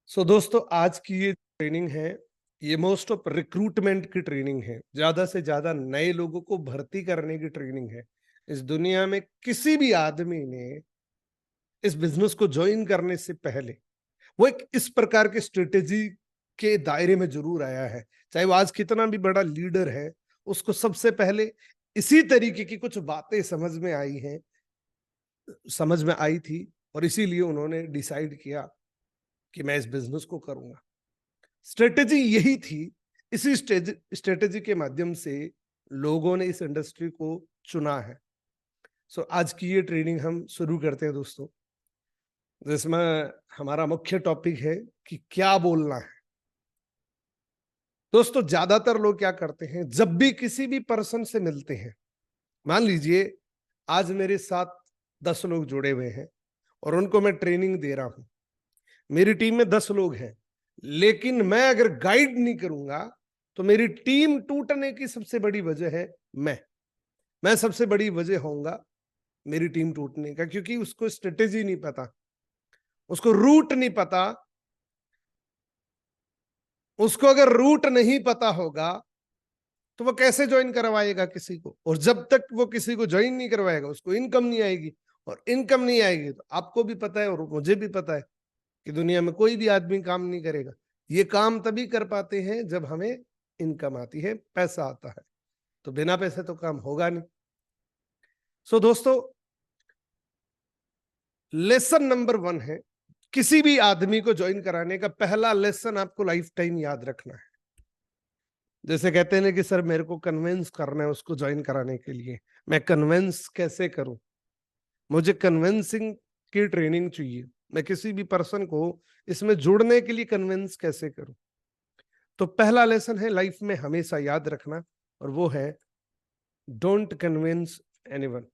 दोस्तों, आज की ये ट्रेनिंग है, ये मोस्ट ऑफ रिक्रूटमेंट की ट्रेनिंग है। ज्यादा से ज्यादा नए लोगों को भर्ती करने की ट्रेनिंग है। इस दुनिया में किसी भी आदमी ने इस बिजनेस को ज्वाइन करने से पहले वो एक इस प्रकार के स्ट्रेटेजी के दायरे में जरूर आया है। चाहे वो आज कितना भी बड़ा लीडर है, उसको सबसे पहले इसी तरीके की कुछ बातें समझ में आई थी, और इसीलिए उन्होंने डिसाइड किया कि मैं इस बिजनेस को करूंगा। स्ट्रेटेजी यही थी। इसी स्ट्रेटेजी के माध्यम से लोगों ने इस इंडस्ट्री को चुना है। आज की ये ट्रेनिंग हम शुरू करते हैं दोस्तों, जिसमें हमारा मुख्य टॉपिक है कि क्या बोलना है। दोस्तों, ज्यादातर लोग क्या करते हैं, जब भी किसी भी पर्सन से मिलते हैं, मान लीजिए आज मेरे साथ 10 लोग जुड़े हुए हैं और उनको मैं ट्रेनिंग दे रहा हूं। मेरी टीम में 10 लोग हैं, लेकिन मैं अगर गाइड नहीं करूंगा तो मेरी टीम टूटने की सबसे बड़ी वजह है मैं सबसे बड़ी वजह होऊंगा मेरी टीम टूटने का, क्योंकि उसको स्ट्रेटेजी नहीं पता, उसको रूट नहीं पता। उसको अगर रूट नहीं पता होगा तो वो कैसे ज्वाइन करवाएगा किसी को, और जब तक वो किसी को ज्वाइन नहीं करवाएगा उसको इनकम नहीं आएगी, और इनकम नहीं आएगी तो आपको भी पता है और मुझे भी पता है कि दुनिया में कोई भी आदमी काम नहीं करेगा। ये काम तभी कर पाते हैं जब हमें इनकम आती है, पैसा आता है। तो बिना पैसे तो काम होगा नहीं। दोस्तों, लेसन नंबर 1 है, किसी भी आदमी को ज्वाइन कराने का पहला लेसन आपको लाइफ टाइम याद रखना है। जैसे कहते हैं ना कि सर मेरे को कन्विंस करना है उसको ज्वाइन कराने के लिए, मैं कन्विंस कैसे करूं? मुझे कन्विंसिंग की ट्रेनिंग चाहिए। मैं किसी भी पर्सन को इसमें जुड़ने के लिए कन्विंस कैसे करूं? तो पहला लेसन है लाइफ में हमेशा याद रखना, और वो है डोंट कन्विंस एनीवन।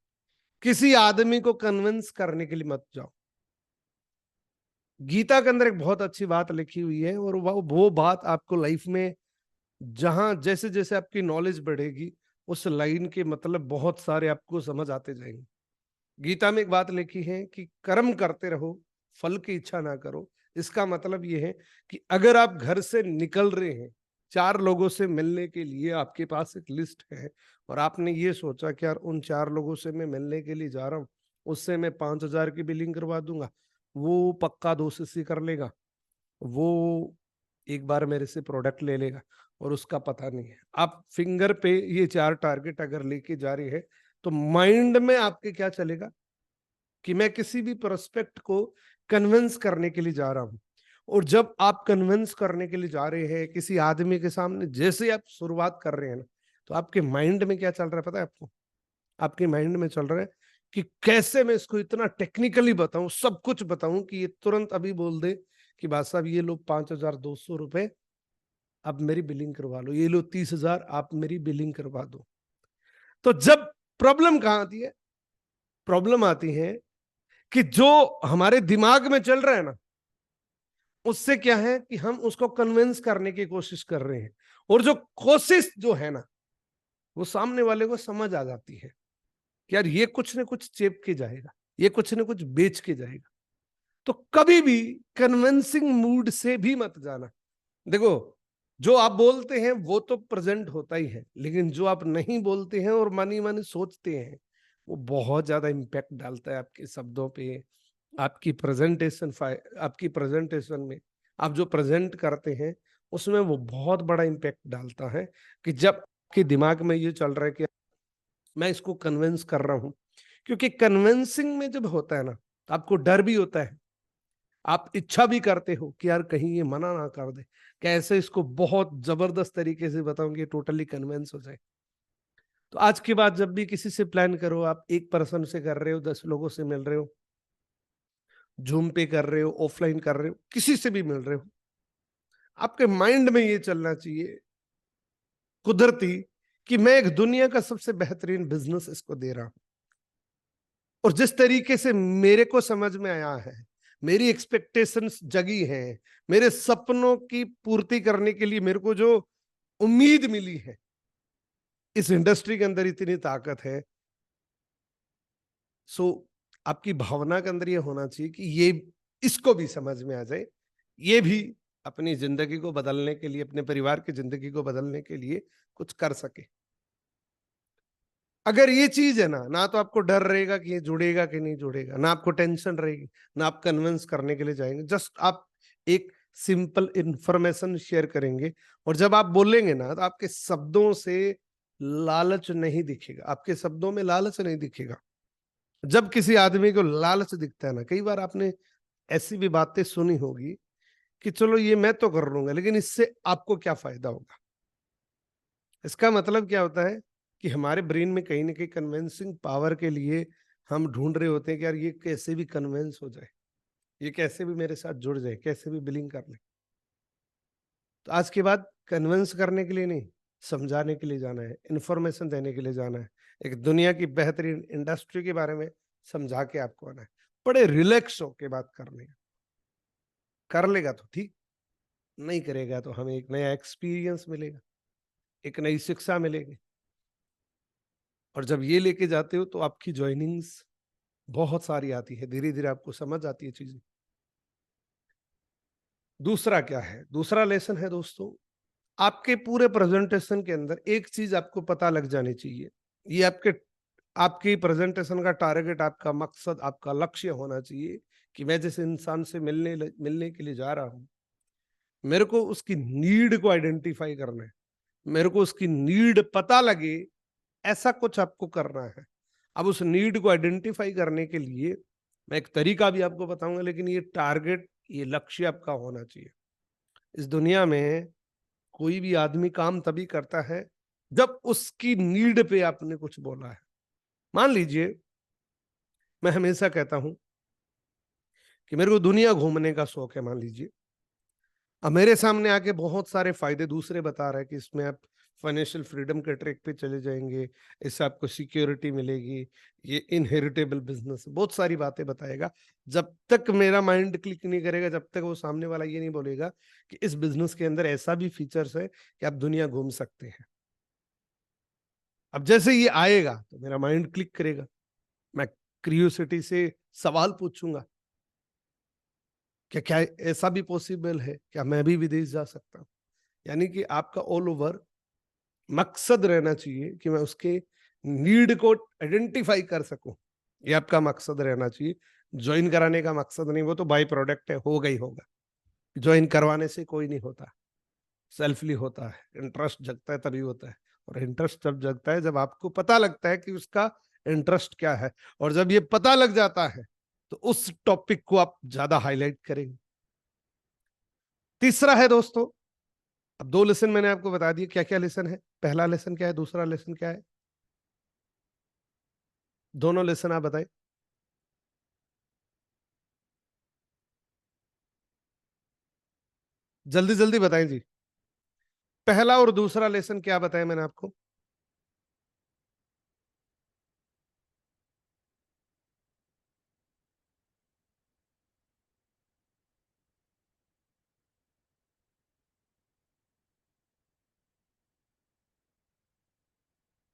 किसी आदमी को कन्विंस करने के लिए मत जाओ। गीता के अंदर एक बहुत अच्छी बात लिखी हुई है, और वो बात आपको लाइफ में जहां जैसे जैसे आपकी नॉलेज बढ़ेगी, उस लाइन के मतलब बहुत सारे आपको समझ आते जाएंगे। गीता में एक बात लिखी है कि कर्म करते रहो, फल की इच्छा ना करो। इसका मतलब ये है कि अगर आप घर से निकल रहे हैं 4 लोगों से मिलने के लिए, आपके पास एक लिस्ट है, और आपने ये सोचा कि यार उन 4 लोगों से मैं मिलने के लिए जा रहा हूँ, उससे मैं 5,000 की बिलिंग करवा दूंगा, वो पक्का 2 कर लेगा, वो एक बार मेरे से प्रोडक्ट ले लेगा, और उसका पता नहीं है। आप फिंगर पे ये 4 टारगेट अगर लेके जा रहे हैं, तो माइंड में आपके क्या चलेगा कि मैं किसी भी प्रोस्पेक्ट को कन्विंस करने के लिए जा रहा हूं। और जब आप कन्विंस करने के लिए जा रहे हैं किसी आदमी के सामने, जैसे आप शुरुआत कर रहे हैं ना, तो आपके माइंड में क्या चल रहा है पता है आपको? आपके माइंड में चल रहा है कि कैसे मैं इसको इतना टेक्निकली बताऊं, सब कुछ बताऊं कि ये तुरंत अभी बोल दे कि बात साहब ये लो 5,200 रुपए, अब मेरी बिलिंग करवा लो, ये लो 30,000 आप मेरी बिलिंग करवा दो। तो जब प्रॉब्लम कहां आती है? प्रॉब्लम आती है कि जो हमारे दिमाग में चल रहा है ना, उससे क्या है कि हम उसको कन्विंस करने की कोशिश कर रहे हैं, और जो कोशिश जो है ना, वो सामने वाले को समझ आ जाती है कि यार ये कुछ ना कुछ चेप के जाएगा, ये कुछ ना कुछ बेच के जाएगा। तो कभी भी कन्विंसिंग मूड से भी मत जाना। देखो, जो आप बोलते हैं वो तो प्रेजेंट होता ही है, लेकिन जो आप नहीं बोलते हैं और मनी मनी सोचते हैं, वो बहुत ज्यादा इम्पैक्ट डालता है आपके शब्दों पे, आपकी प्रेजेंटेशन में। आप जो प्रेजेंट करते हैं उसमें वो बहुत बड़ा इम्पैक्ट डालता है। कि जब आपके दिमाग में ये चल रहा है कि मैं इसको कन्विंस कर रहा हूं, क्योंकि कन्विंसिंग में जब होता है ना, तो आपको डर भी होता है, आप इच्छा भी करते हो कि यार कहीं ये मना ना कर दे, कैसे इसको बहुत जबरदस्त तरीके से बताऊं कि टोटली कन्विंस हो जाए। तो आज के बाद जब भी किसी से प्लान करो, आप एक पर्सन से कर रहे हो, 10 लोगों से मिल रहे हो, जूम पे कर रहे हो, ऑफलाइन कर रहे हो, किसी से भी मिल रहे हो, आपके माइंड में ये चलना चाहिए कुदरती कि मैं एक दुनिया का सबसे बेहतरीन बिजनेस इसको दे रहा हूं, और जिस तरीके से मेरे को समझ में आया है, मेरी एक्सपेक्टेशंस जगी हैं, मेरे सपनों की पूर्ति करने के लिए मेरे को जो उम्मीद मिली है, इस इंडस्ट्री के अंदर इतनी ताकत है। सो आपकी भावना के अंदर ये होना चाहिए कि ये इसको भी समझ में आ जाए ये भी अपनी जिंदगी को बदलने के लिए, अपने परिवार की जिंदगी को बदलने के लिए कुछ कर सके। अगर ये चीज है ना, ना तो आपको डर रहेगा कि ये जुड़ेगा कि नहीं जुड़ेगा, ना आपको टेंशन रहेगी, ना आप कन्विंस करने के लिए जाएंगे, जस्ट आप एक सिंपल इंफॉर्मेशन शेयर करेंगे। और जब आप बोलेंगे ना, तो आपके शब्दों से लालच नहीं दिखेगा, आपके शब्दों में लालच नहीं दिखेगा। जब किसी आदमी को लालच दिखता है ना, कई बार आपने ऐसी भी बातें सुनी होगी कि चलो ये मैं तो कर लूंगा, लेकिन इससे आपको क्या फायदा होगा। इसका मतलब क्या होता है कि हमारे ब्रेन में कहीं ना कहीं कन्विंसिंग पावर के लिए हम ढूंढ रहे होते हैं कि यार ये कैसे भी कन्विंस हो जाए, ये कैसे भी मेरे साथ जुड़ जाए, कैसे भी बिलिंग कर ले। तो आज के बाद कन्विंस करने के लिए नहीं, समझाने के लिए जाना है, इंफॉर्मेशन देने के लिए जाना है, एक दुनिया की बेहतरीन इंडस्ट्री के बारे में समझा के आपको आना है। बड़े रिलैक्स होके बात करने, कर लेगा तो ठीक, नहीं करेगा तो हमें एक नया एक्सपीरियंस मिलेगा, एक नई शिक्षा मिलेगी। और जब ये लेके जाते हो तो आपकी ज्वाइनिंग्स बहुत सारी आती है, धीरे धीरे आपको समझ आती है चीजें। दूसरा क्या है, दूसरा लेसन है दोस्तों, आपके पूरे प्रेजेंटेशन के अंदर एक चीज आपको पता लग जानी चाहिए। ये आपके आपकी प्रेजेंटेशन का टारगेट, आपका मकसद, आपका लक्ष्य होना चाहिए कि मैं जिस इंसान से मिलने के लिए जा रहा हूं, मेरे को उसकी नीड को आइडेंटिफाई करना है, मेरे को उसकी नीड पता लगे, ऐसा कुछ आपको करना है। अब उस नीड को आइडेंटिफाई करने के लिए मैं एक तरीका भी आपको बताऊंगा, लेकिन ये टारगेट, ये लक्ष्य आपका होना चाहिए। इस दुनिया में कोई भी आदमी काम तभी करता है जब उसकी नीड पे आपने कुछ बोला है। मान लीजिए, मैं हमेशा कहता हूं कि मेरे को दुनिया घूमने का शौक है, मान लीजिए। अब मेरे सामने आके बहुत सारे फायदे दूसरे बता रहे हैं कि इसमें आप फाइनेंशियल फ्रीडम के ट्रैक पे चले जाएंगे, इससे आपको सिक्योरिटी मिलेगी, ये इनहेरिटेबल बिजनेस, बहुत सारी बातें बताएगा। जब तक मेरा माइंड क्लिक नहीं करेगा, जब तक वो सामने वाला ये नहीं बोलेगा कि इस बिजनेस के अंदर ऐसा भी फीचर्स है कि आप दुनिया घूम सकते हैं। अब जैसे ये आएगा तो मेरा माइंड क्लिक करेगा, मैं क्यूरियोसिटी से सवाल पूछूंगा, क्या क्या ऐसा भी पॉसिबल है, क्या मैं भी विदेश जा सकता हूँ। यानी कि आपका ऑल ओवर मकसद रहना चाहिए कि मैं उसके नीड को आइडेंटिफाई कर सकूं, ये आपका मकसद रहना चाहिए। ज्वाइन कराने का मकसद नहीं, वो तो बाई प्रोडक्ट है, होगा ही होगा। ज्वाइन करवाने से कोई नहीं होता, सेल्फली होता है, इंटरेस्ट जगता है तभी होता है। और इंटरेस्ट जब जगता है जब आपको पता लगता है कि उसका इंटरेस्ट क्या है, और जब ये पता लग जाता है तो उस टॉपिक को आप ज्यादा हाईलाइट करेंगे। तीसरा है दोस्तों, अब दो लेसन मैंने आपको बता दिए, क्या क्या लेसन है, पहला लेसन क्या है, दूसरा लेसन क्या है, दोनों लेसन आप बताएं। जल्दी जल्दी बताएं जी, पहला और दूसरा लेसन क्या बताया मैंने आपको।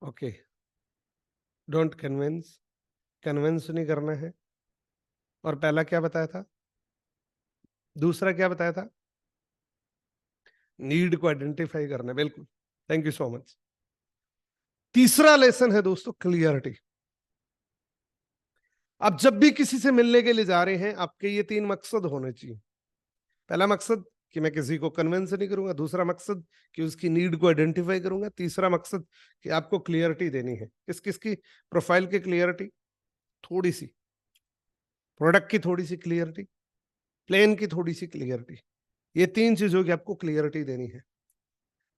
ओके, डोंट कन्विंस, कन्विंस नहीं करना है। और पहला क्या बताया था, दूसरा क्या बताया था, नीड को आइडेंटिफाई करना, बिल्कुल, थैंक यू सो मच। तीसरा लेसन है दोस्तों, क्लियरिटी। आप जब भी किसी से मिलने के लिए जा रहे हैं, आपके ये तीन मकसद होने चाहिए। पहला मकसद कि मैं किसी को कन्विंस नहीं करूंगा, दूसरा मकसद कि उसकी नीड को आइडेंटिफाई करूंगा, तीसरा मकसद कि आपको क्लियरिटी देनी है। किस किस की प्रोफाइल की क्लियरिटी, थोड़ी सी प्रोडक्ट की, थोड़ी सी क्लियरिटी प्लान की, थोड़ी सी क्लियरिटी, ये तीन चीजों की आपको क्लियरिटी देनी है।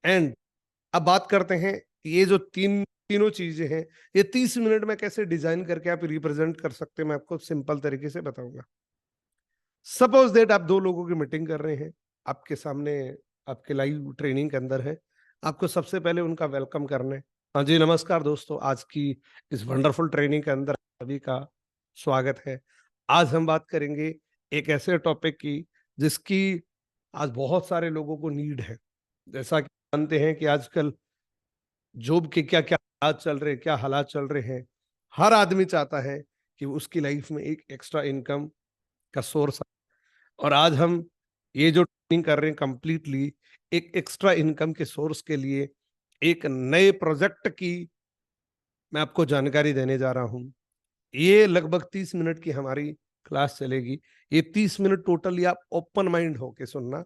एंड अब बात करते हैं, ये जो तीनों चीजें हैं, ये 30 मिनट में कैसे डिजाइन करके आप रिप्रेजेंट कर सकते हैं, मैं आपको सिंपल तरीके से बताऊंगा। सपोज दैट आप दो लोगों की मीटिंग कर रहे हैं, आपके सामने, आपके लाइव ट्रेनिंग के अंदर है, आपको सबसे पहले उनका वेलकम करना है। हाँ जी, नमस्कार दोस्तों, आज की इस वंडरफुल ट्रेनिंग के अंदर सभी का स्वागत है। आज हम बात करेंगे एक ऐसे टॉपिक की जिसकी आज बहुत सारे लोगों को नीड है। जैसा कि जानते हैं कि आजकल जॉब के क्या क्या हालात चल रहे हैं, क्या हालात चल रहे हैं, हर आदमी चाहता है कि उसकी लाइफ में एक एक्स्ट्रा इनकम का सोर्स। और आज हम ये जो ट्रेनिंग कर रहे हैं कंप्लीटली एक एक्स्ट्रा इनकम के सोर्स के लिए, एक नए प्रोजेक्ट की मैं आपको जानकारी देने जा रहा हूं। ये लगभग 30 मिनट की हमारी क्लास चलेगी। ये 30 मिनट टोटली आप ओपन माइंड होके सुनना,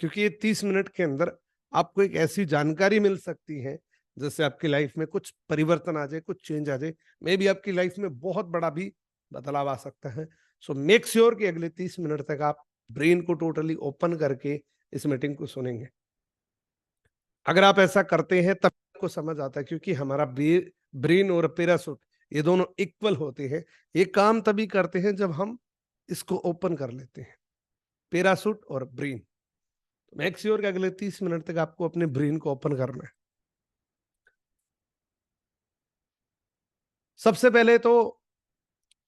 क्योंकि ये 30 मिनट के अंदर आपको एक ऐसी जानकारी मिल सकती है जिससे आपकी लाइफ में कुछ परिवर्तन आ जाए, कुछ चेंज आ जाए, मे बी आपकी लाइफ में बहुत बड़ा भी बदलाव आ सकता है। सो मेक श्योर कि अगले 30 मिनट तक आप ब्रेन को टोटली ओपन करके इस मीटिंग को सुनेंगे। अगर आप ऐसा करते हैं तब आपको समझ आता है, क्योंकि हमारा ब्रेन और पैरासूट ये दोनों इक्वल होते हैं। ये काम तभी करते हैं जब हम इसको ओपन कर लेते हैं, पैरासूट और ब्रेन। मेक श्योर कि अगले 30 मिनट तक आपको अपने ब्रेन को ओपन करना है। सबसे पहले तो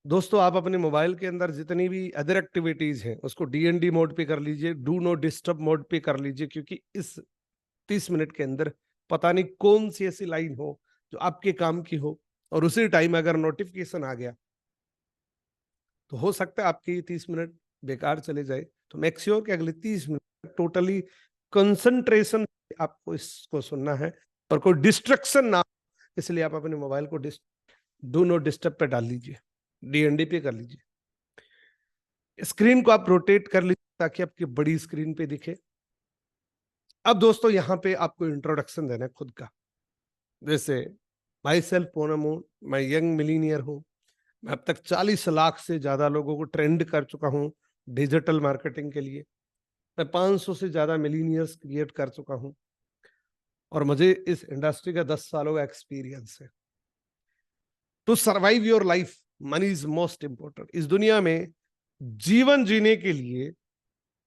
दोस्तों, आप अपने मोबाइल के अंदर जितनी भी अदर एक्टिविटीज हैं उसको डीएनडी मोड पे कर लीजिए, डू नॉट डिस्टर्ब मोड पे कर लीजिए, क्योंकि इस 30 मिनट के अंदर पता नहीं कौन सी ऐसी लाइन हो जो आपके काम की हो, और उसी टाइम अगर नोटिफिकेशन आ गया तो हो सकता है आपके 30 मिनट बेकार चले जाए। तो मेक श्योर कि अगले 30 मिनट टोटली कंसंट्रेशन आपको इसको सुनना है, और कोई डिस्ट्रक्शन ना, इसलिए आप अपने मोबाइल को डू नॉट डिस्टर्ब पे डाल लीजिए, डीएनडी पे कर लीजिए। स्क्रीन को आप रोटेट कर लीजिए ताकि आपकी बड़ी स्क्रीन पे दिखे। अब दोस्तों, यहाँ पे आपको इंट्रोडक्शन देना है खुद का। जैसे माई सेल्फ पोनामोन, मैं यंग मिलीनियर हूँ। मैं अब तक 40 लाख से ज्यादा लोगों को ट्रेंड कर चुका हूँ डिजिटल मार्केटिंग के लिए। मैं 500 से ज्यादा मिलीनियर्स क्रिएट कर चुका हूँ, और मुझे इस इंडस्ट्री का 10 सालों का एक्सपीरियंस है। To survive your life money is most important. इस दुनिया में जीवन जीने के लिए,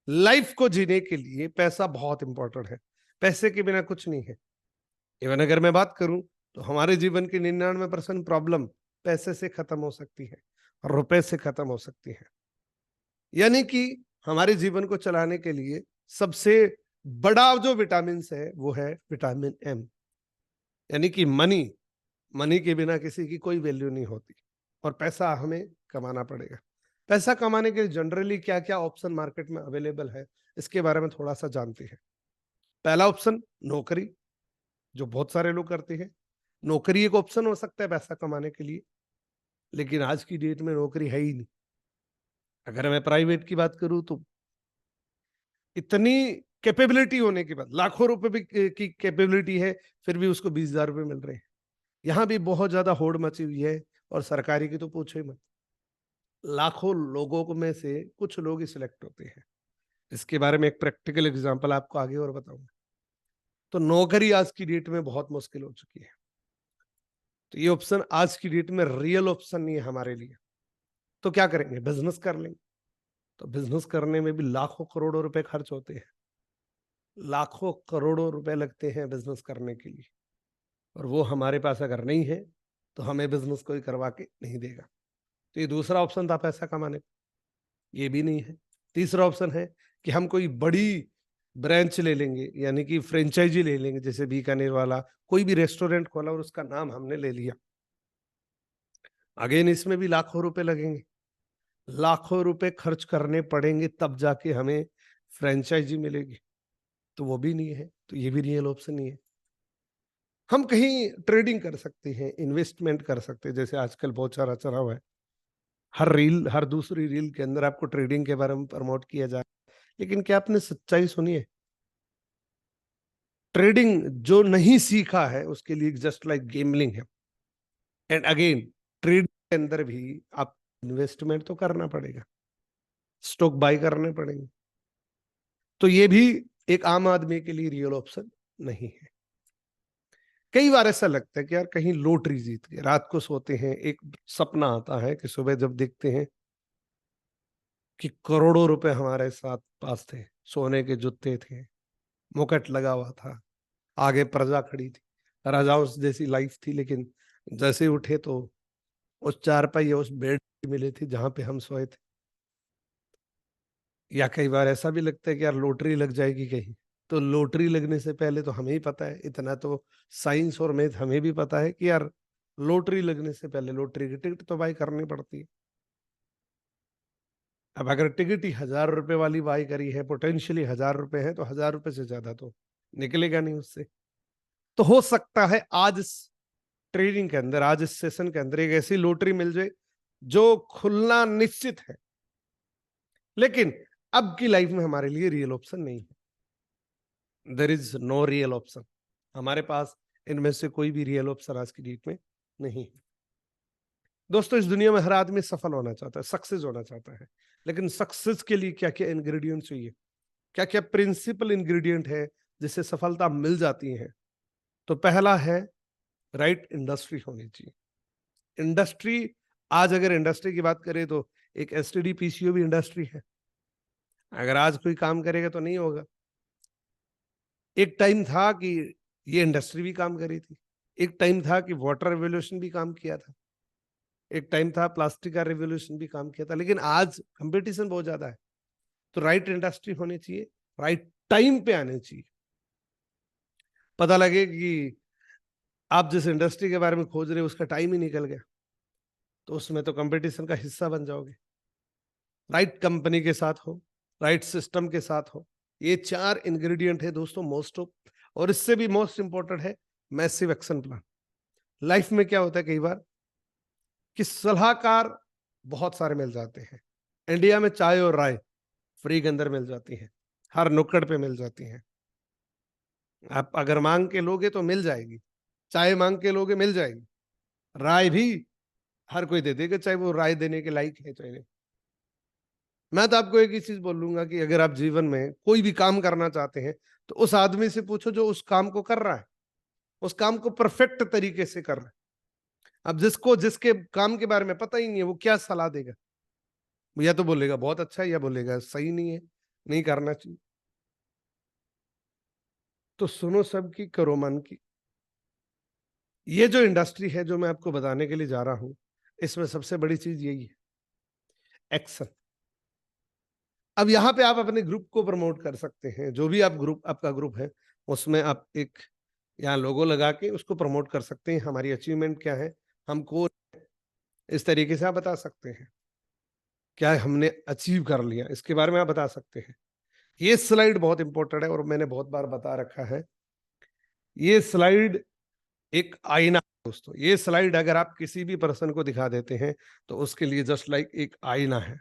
लाइफ को जीने के लिए पैसा बहुत इंपॉर्टेंट है। पैसे के बिना कुछ नहीं है। इवन अगर मैं बात करूं तो हमारे जीवन की 99% प्रॉब्लम पैसे से खत्म हो सकती है, और रुपए से खत्म हो सकती है। यानी कि हमारे जीवन को चलाने के लिए सबसे बड़ा जो विटामिन है वो है विटामिन एम, यानी कि मनी। मनी के बिना किसी की कोई वैल्यू नहीं होती, और पैसा हमें कमाना पड़ेगा। पैसा कमाने के लिए जनरली क्या क्या ऑप्शन मार्केट में अवेलेबल है, इसके बारे में थोड़ा सा जानते हैं। पहला ऑप्शन नौकरी, जो बहुत सारे लोग करते हैं। नौकरी एक ऑप्शन हो सकता है पैसा कमाने के लिए, लेकिन आज की डेट में नौकरी है ही नहीं। अगर मैं प्राइवेट की बात करूं तो इतनी कैपेबिलिटी होने के बाद, लाखों रुपए भी की कैपेबिलिटी है, फिर भी उसको 20,000 रुपए मिल रहे हैं। यहाँ भी बहुत ज्यादा होड़ मची हुई है, और सरकारी की तो पूछो ही मत। लाखों लोगों में से कुछ लोग ही सिलेक्ट होते हैं। इसके बारे में एक प्रैक्टिकल एग्जांपल आपको आगे और बताऊंगा। तो नौकरी आज की डेट में बहुत मुश्किल हो चुकी है। तो ये ऑप्शन आज की डेट में रियल ऑप्शन नहीं है हमारे लिए। तो क्या करेंगे? बिजनेस कर लेंगे। तो बिजनेस करने में भी लाखों करोड़ों रुपए खर्च होते हैं। लाखों करोड़ों रुपए लगते हैं बिजनेस करने के लिए, और वो हमारे पास अगर नहीं है तो हमें बिजनेस कोई करवा के नहीं देगा। तो ये दूसरा ऑप्शन था पैसा कमाने, ये भी नहीं है। तीसरा ऑप्शन है कि हम कोई बड़ी ब्रांच ले लेंगे, यानी कि फ्रेंचाइजी ले लेंगे। जैसे बीकानेर वाला कोई भी रेस्टोरेंट खोला और उसका नाम हमने ले लिया, अगेन इसमें भी लाखों रुपए लगेंगे। लाखों रुपए खर्च करने पड़ेंगे तब जाके हमें फ्रेंचाइजी मिलेगी, तो वो भी नहीं है। तो ये भी रियल ऑप्शन नहीं है। हम कहीं ट्रेडिंग कर सकते हैं, इन्वेस्टमेंट कर सकते हैं, जैसे आजकल बहुत सारा चला हुआ है। हर दूसरी रील के अंदर आपको ट्रेडिंग के बारे में प्रमोट किया जाए, लेकिन क्या आपने सच्चाई सुनी है? ट्रेडिंग जो नहीं सीखा है उसके लिए जस्ट लाइक गेमलिंग है। एंड अगेन, ट्रेड के अंदर भी आप इन्वेस्टमेंट तो करना पड़ेगा, स्टॉक बाय करने पड़ेंगे। तो ये भी एक आम आदमी के लिए रियल ऑप्शन नहीं है। कई बार ऐसा लगता है कि यार कहीं लॉटरी जीत गए। रात को सोते हैं, एक सपना आता है कि सुबह जब देखते हैं कि करोड़ों रुपए हमारे साथ पास थे, सोने के जूते थे, मुकुट लगा हुआ था, आगे प्रजा खड़ी थी, राजाओं जैसी लाइफ थी। लेकिन जैसे उठे तो उस चारपाई या उस बेड मिले थे जहां पे हम सोए थे। या कई बार ऐसा भी लगता है कि यार लॉटरी लग जाएगी कहीं। तो लॉटरी लगने से पहले तो हमें ही पता है, इतना तो साइंस और मैथ हमें भी पता है कि यार लॉटरी लगने से पहले लॉटरी की टिकट तो बाय करनी पड़ती है। अब अगर टिकट ही 1000 रुपए वाली बाई करी है, पोटेंशियली 1000 रुपए है, तो 1000 रुपए से ज्यादा तो निकलेगा नहीं उससे। तो हो सकता है आज इस ट्रेडिंग के अंदर, आज इस सेशन के अंदर एक ऐसी लॉटरी मिल जाए जो खुलना निश्चित है, लेकिन अब की लाइफ में हमारे लिए रियल ऑप्शन नहीं है। There is no real option. हमारे पास इनमें से कोई भी रियल ऑप्शन आज की डेट में नहीं है। दोस्तों, इस दुनिया में हर आदमी सफल होना चाहता है, सक्सेस होना चाहता है, लेकिन सक्सेस के लिए क्या क्या इंग्रेडिएंट चाहिए, क्या क्या प्रिंसिपल इंग्रेडिएंट है जिससे सफलता मिल जाती है। तो पहला है, राइट इंडस्ट्री होनी चाहिए। इंडस्ट्री, आज अगर इंडस्ट्री की बात करें तो एक एसटीडी पीसीओ भी इंडस्ट्री है। अगर आज कोई काम करेगा तो नहीं होगा। एक टाइम था कि ये इंडस्ट्री भी काम करी थी, एक टाइम था कि वाटर रिवोल्यूशन भी काम किया था, एक टाइम था प्लास्टिक का रिवोल्यूशन भी काम किया था, लेकिन आज कंपटीशन बहुत ज्यादा है। तो राइट इंडस्ट्री होनी चाहिए, राइट टाइम पे आनी चाहिए। पता लगे कि आप जिस इंडस्ट्री के बारे में खोज रहे हो उसका टाइम ही निकल गया, तो उसमें तो कंपटीशन का हिस्सा बन जाओगे। राइट कंपनी के साथ हो, राइट सिस्टम के साथ हो। ये 4 इंग्रेडिएंट है दोस्तों मोस्ट ऑफ, और इससे भी मोस्ट इंपॉर्टेंट है मैसिव एक्शन प्लान। लाइफ में क्या होता है कई बार कि सलाहकार बहुत सारे मिल जाते हैं। इंडिया में चाय और राय फ्री के अंदर मिल जाती है, हर नुक्कड़ पे मिल जाती है। आप अगर मांग के लोगे तो मिल जाएगी, चाय मांग के लोगे मिल जाएगी, राय भी हर कोई दे देगा, चाहे वो राय देने के लायक है चाहे नहीं। मैं तो आपको एक ही चीज बोलूंगा कि अगर आप जीवन में कोई भी काम करना चाहते हैं तो उस आदमी से पूछो जो उस काम को कर रहा है, उस काम को परफेक्ट तरीके से कर रहा है। अब जिसको जिसके काम के बारे में पता ही नहीं है, वो क्या सलाह देगा? या तो बोलेगा बहुत अच्छा है, या बोलेगा सही नहीं है, नहीं करना चाहिए। तो सुनो सबकी, करो मन की। ये जो इंडस्ट्री है जो मैं आपको बताने के लिए जा रहा हूं, इसमें सबसे बड़ी चीज यही है, एक्शन। अब यहाँ पे आप अपने ग्रुप को प्रमोट कर सकते हैं, जो भी आप ग्रुप, आपका ग्रुप है उसमें आप एक यहाँ लोगो लगा के उसको प्रमोट कर सकते हैं। हमारी अचीवमेंट क्या है, हमको इस तरीके से आप बता सकते हैं, क्या हमने अचीव कर लिया, इसके बारे में आप बता सकते हैं। ये स्लाइड बहुत इंपॉर्टेंट है और मैंने बहुत बार बता रखा है। ये स्लाइड एक आईना है दोस्तों। ये स्लाइड अगर आप किसी भी पर्सन को दिखा देते हैं तो उसके लिए जस्ट लाइक एक आईना है।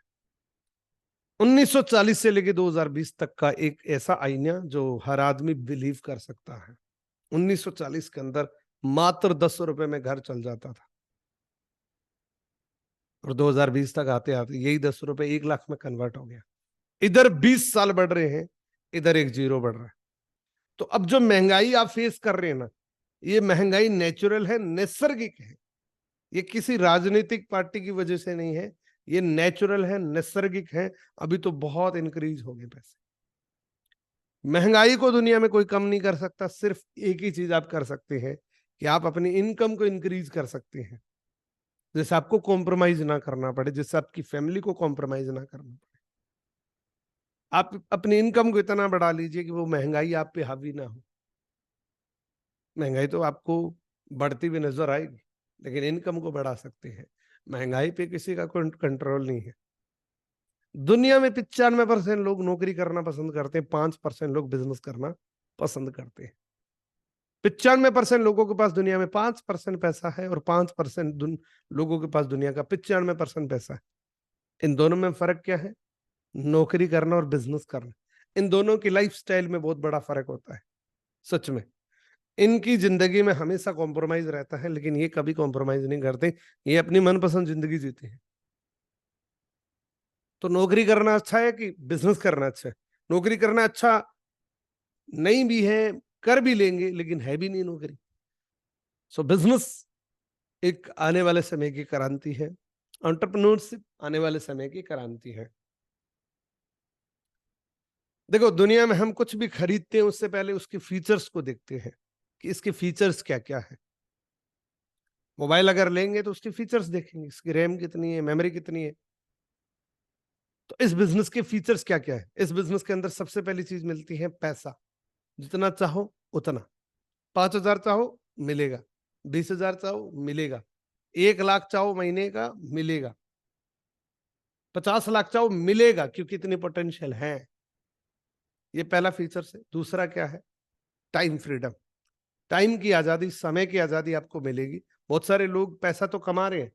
1940 से लेके 2020 तक का एक ऐसा आईना जो हर आदमी बिलीव कर सकता है। 1940 के अंदर मात्र 10 रुपए में घर चल जाता था, और 2020 तक आते आते यही 10 रुपए 1 लाख में कन्वर्ट हो गया। इधर 20 साल बढ़ रहे हैं, इधर एक जीरो बढ़ रहा है। तो अब जो महंगाई आप फेस कर रहे हैं ना, ये महंगाई नेचुरल है, नैसर्गिक है। ये किसी राजनीतिक पार्टी की वजह से नहीं है, ये नेचुरल है, नैसर्गिक है। अभी तो बहुत इंक्रीज हो गए पैसे। महंगाई को दुनिया में कोई कम नहीं कर सकता। सिर्फ एक ही चीज आप कर सकते हैं कि आप अपनी इनकम को इंक्रीज कर सकते हैं, जिससे आपको कॉम्प्रोमाइज ना करना पड़े, जिससे आपकी फैमिली को कॉम्प्रोमाइज ना करना पड़े। आप अपनी इनकम को इतना बढ़ा लीजिए कि वो महंगाई आप पे हावी ना हो। महंगाई तो आपको बढ़ती हुई नजर आएगी, लेकिन इनकम को बढ़ा सकते हैं। महंगाई पे किसी का कोई कंट्रोल नहीं है। दुनिया में 95% लोग नौकरी करना पसंद करते हैं, 5% लोग बिजनेस करना पसंद करते हैं। 95% लोगों के पास दुनिया में 5% पैसा है, और 5% लोगों के पास दुनिया का 95% पैसा है। इन दोनों में फर्क क्या है? नौकरी करना और बिजनेस करना। इन दोनों की लाइफ स्टाइल में बहुत बड़ा फर्क होता है। सच में इनकी जिंदगी में हमेशा कॉम्प्रोमाइज रहता है, लेकिन ये कभी कॉम्प्रोमाइज नहीं करते। ये अपनी मनपसंद जिंदगी जीते हैं। तो नौकरी करना अच्छा है कि बिजनेस करना अच्छा है? नौकरी करना अच्छा नहीं भी है, कर भी लेंगे, लेकिन है भी नहीं नौकरी। सो बिजनेस एक आने वाले समय की क्रांति है। एंटरप्रेन्योरशिप आने वाले समय की क्रांति है। देखो, दुनिया में हम कुछ भी खरीदते हैं उससे पहले उसके फीचर्स को देखते हैं कि इसके फीचर्स क्या क्या है। मोबाइल अगर लेंगे तो उसके फीचर्स देखेंगे, इसकी रैम कितनी है, मेमोरी कितनी है। तो इस बिजनेस के फीचर्स क्या क्या है? इस बिजनेस के अंदर सबसे पहली चीज मिलती है पैसा। जितना चाहो उतना, 5,000 चाहो मिलेगा, 20,000 चाहो मिलेगा, 1 लाख चाहो महीने का मिलेगा। 50 लाख चाहो मिलेगा, क्योंकि इतनी पोटेंशियल है। ये पहला फीचर है। दूसरा क्या है? Time freedom. टाइम की आजादी, समय की आजादी आपको मिलेगी। बहुत सारे लोग पैसा तो कमा रहे हैं,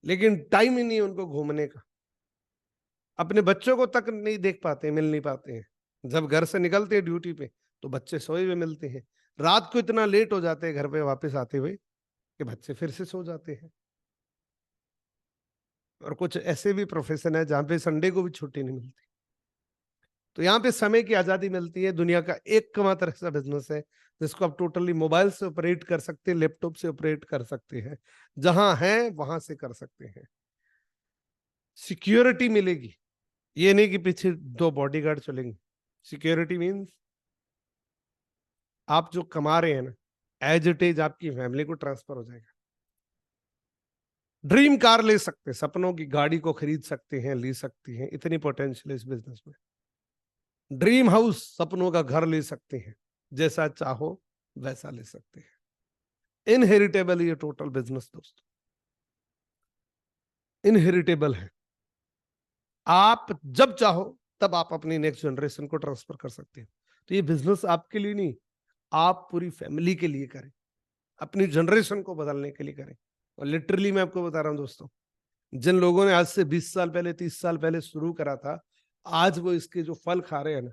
लेकिन टाइम ही नहीं है उनको घूमने का। अपने बच्चों को तक नहीं देख पाते, मिल नहीं पाते हैं। जब घर से निकलते हैं ड्यूटी पे, तो बच्चे सोए हुए मिलते हैं। रात को इतना लेट हो जाते हैं घर पे वापस आते हुए कि बच्चे फिर से सो जाते हैं। और कुछ ऐसे भी प्रोफेशन है जहां पे संडे को भी छुट्टी नहीं मिलती। तो यहाँ पे समय की आजादी मिलती है। दुनिया का एकमात्र ऐसा बिजनेस है जिसको आप टोटली मोबाइल से ऑपरेट कर सकते हैं, लैपटॉप से ऑपरेट कर सकते हैं, जहां है वहां से कर सकते हैं। सिक्योरिटी मिलेगी। ये नहीं कि पीछे 2 बॉडीगार्ड चलेंगे। सिक्योरिटी मीन्स आप जो कमा रहे हैं ना, एज इट इज आपकी फैमिली को ट्रांसफर हो जाएगा। ड्रीम कार ले सकते हैं, सपनों की गाड़ी को खरीद सकते हैं, ले सकती हैं, इतनी पोटेंशियल इस बिजनेस में। ड्रीम हाउस, सपनों का घर ले सकते हैं, जैसा चाहो वैसा ले सकते हैं। इनहेरिटेबल ये टोटल बिजनेस दोस्तों, इनहेरिटेबल है। आप जब चाहो तब आप अपनी नेक्स्ट जनरेशन को ट्रांसफर कर सकते हैं। तो ये बिजनेस आपके लिए नहीं, आप पूरी फैमिली के लिए करें, अपनी जनरेशन को बदलने के लिए करें। और लिटरली मैं आपको बता रहा हूं दोस्तों, जिन लोगों ने आज से 20 साल पहले, 30 साल पहले शुरू करा था, आज वो इसके जो फल खा रहे हैं ना,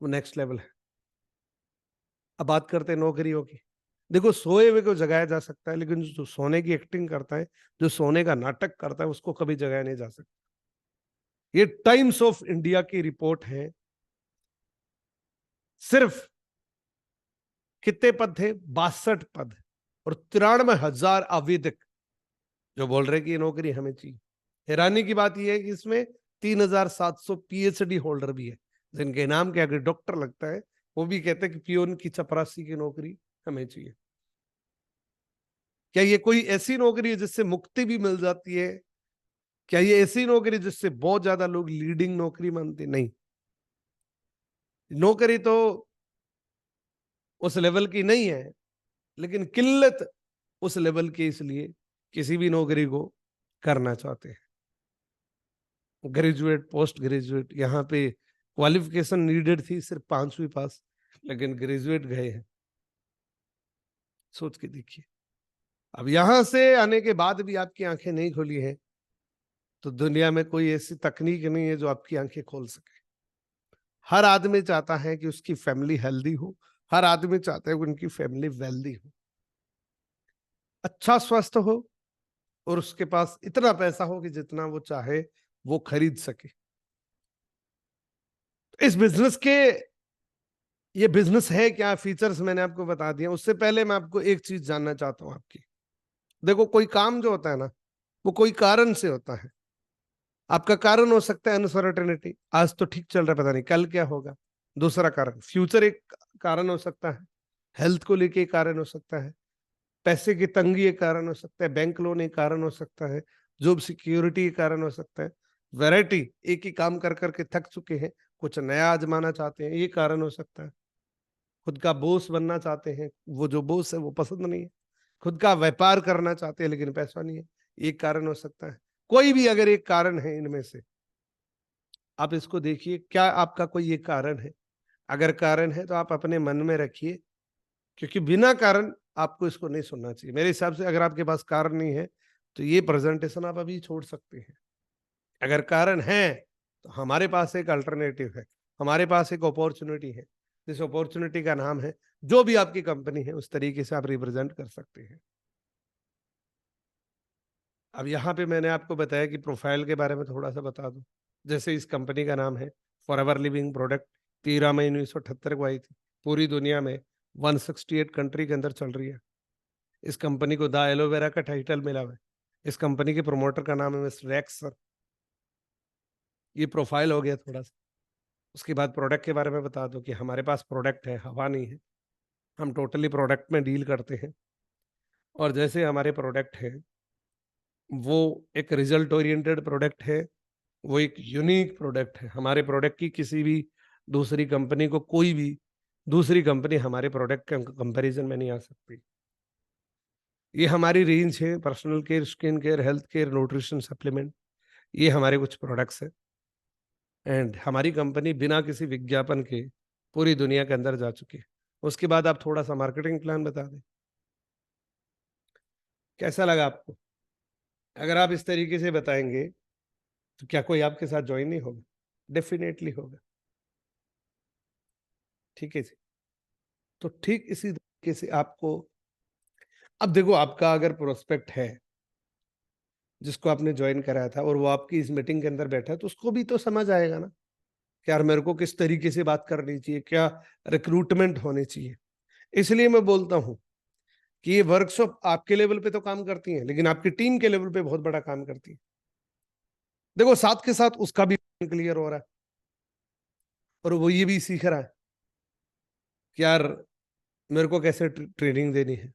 वो नेक्स्ट लेवल है। अब बात करते हैं नौकरियों की। देखो, सोए हुए को जगाया जा सकता है, लेकिन जो सोने की एक्टिंग करता है, जो सोने का नाटक करता है, उसको कभी जगाया नहीं जा सकता। ये टाइम्स ऑफ इंडिया की रिपोर्ट है। सिर्फ कितने पद थे? 62 पद, और 93,000 आवेदक जो बोल रहे कि ये नौकरी हमें चाहिए। हैरानी की बात यह है कि इसमें 3,700 पीएचडी होल्डर भी है, जिनके नाम के आगे डॉक्टर लगता है। वो भी कहते हैं कि पियोन की चपरासी की नौकरी हमें चाहिए। क्या ये कोई ऐसी नौकरी है जिससे मुक्ति भी मिल जाती है? क्या ये ऐसी नौकरी जिससे बहुत ज्यादा लोग लीडिंग नौकरी मानते? नहीं। नौकरी तो उस लेवल की नहीं है, लेकिन किल्लत उस लेवल की, इसलिए किसी भी नौकरी को करना चाहते हैं। ग्रेजुएट, पोस्ट ग्रेजुएट, यहाँ पे क्वालिफिकेशन नीडेड थी सिर्फ 5वीं पास, लेकिन ग्रेजुएट गए हैं। सोच के देखिए। अब यहां से आने के बाद भी आपकी आंखें नहीं खुली है, तो दुनिया में कोई ऐसी तकनीक नहीं है जो आपकी आंखें खोल सके। हर आदमी चाहता है कि उसकी फैमिली हेल्दी हो, हर आदमी चाहता है कि उनकी फैमिली वेल्दी हो, अच्छा स्वस्थ हो, और उसके पास इतना पैसा हो कि जितना वो चाहे वो खरीद सके। इस बिजनेस के, ये बिजनेस है क्या, फीचर्स मैंने आपको बता दिया। उससे पहले मैं आपको एक चीज जानना चाहता हूं आपकी। देखो, कोई काम जो होता है ना, वो कोई कारण से होता है। आपका कारण हो सकता है अनसर्टेनिटी, आज तो ठीक चल रहा है, पता नहीं कल क्या होगा। दूसरा कारण फ्यूचर, एक कारण हो सकता है। हेल्थ को लेके एक कारण हो सकता है। पैसे की तंगी एक कारण हो सकता है। बैंक लोन एक कारण हो सकता है। जॉब सिक्योरिटी एक कारण हो सकता है। वैरायटी, एक ही काम कर करके थक चुके हैं, कुछ नया आजमाना चाहते हैं, ये कारण हो सकता है। खुद का बॉस बनना चाहते हैं, वो जो बॉस है वो पसंद नहीं है। खुद का व्यापार करना चाहते हैं, लेकिन पैसा नहीं है, एक कारण हो सकता है। कोई भी अगर एक कारण है इनमें से, आप इसको देखिए, क्या आपका कोई एक कारण है? अगर कारण है तो आप अपने मन में रखिए, क्योंकि बिना कारण आपको इसको नहीं सुनना चाहिए मेरे हिसाब से। अगर आपके पास कारण नहीं है तो ये प्रेजेंटेशन आप अभी छोड़ सकते हैं। अगर कारण है तो हमारे पास एक अल्टरनेटिव है, हमारे पास एक अपॉर्चुनिटी है। जिस अपॉर्चुनिटी का नाम है, जो भी आपकी कंपनी है उस तरीके से आप रिप्रेजेंट कर सकते हैं। अब यहाँ पे मैंने आपको बताया कि प्रोफाइल के बारे में थोड़ा सा बता दूं। जैसे इस कंपनी का नाम है फॉरएवर लिविंग प्रोडक्ट, 13 मई 1978 को आई थी। पूरी दुनिया में 168 कंट्री के अंदर चल रही है। इस कंपनी को द एलोवेरा का टाइटल मिला हुआ है। इस कंपनी के प्रमोटर का नाम है मिस्टर रेक्स सर। ये प्रोफाइल हो गया थोड़ा सा। उसके बाद प्रोडक्ट के बारे में बता दो कि हमारे पास प्रोडक्ट है, हवा नहीं है। हम टोटली प्रोडक्ट में डील करते हैं। और जैसे हमारे प्रोडक्ट है, वो एक रिजल्ट ओरिएंटेड प्रोडक्ट है, वो एक यूनिक प्रोडक्ट है। हमारे प्रोडक्ट की किसी भी दूसरी कंपनी को, कोई भी दूसरी कंपनी हमारे प्रोडक्ट के कंपैरिजन में नहीं आ सकती। ये हमारी रेंज है personal care, skin care, health care, nutrition supplement. ये हमारे कुछ प्रोडक्ट्स हैं एंड हमारी कंपनी बिना किसी विज्ञापन के पूरी दुनिया के अंदर जा चुकी है। उसके बाद आप थोड़ा सा मार्केटिंग प्लान बता दें, कैसा लगा आपको? अगर आप इस तरीके से बताएंगे तो क्या कोई आपके साथ ज्वाइन नहीं होगा? डेफिनेटली होगा। ठीक है जी। तो ठीक इसी तरीके से आपको, अब देखो, आपका अगर प्रोस्पेक्ट है जिसको आपने ज्वाइन कराया था और वो आपकी इस मीटिंग के अंदर बैठा है, तो उसको भी तो समझ आएगा ना कि यार मेरे को किस तरीके से बात करनी चाहिए, क्या रिक्रूटमेंट होनी चाहिए। इसलिए मैं बोलता हूं कि ये वर्कशॉप आपके लेवल पे तो काम करती है, लेकिन आपकी टीम के लेवल पे बहुत बड़ा काम करती है। देखो, साथ के साथ उसका भी क्लियर हो रहा है और वो ये भी सीख रहा है कि यार मेरे को कैसे ट्रेनिंग देनी है।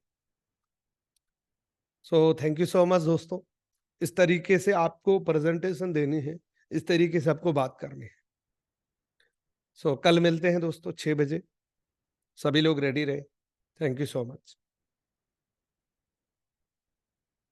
So thank you so much दोस्तों। इस तरीके से आपको प्रेजेंटेशन देनी है, इस तरीके से आपको बात करनी है। सो कल मिलते हैं दोस्तों 6 बजे। सभी लोग रेडी रहे। Thank you so much.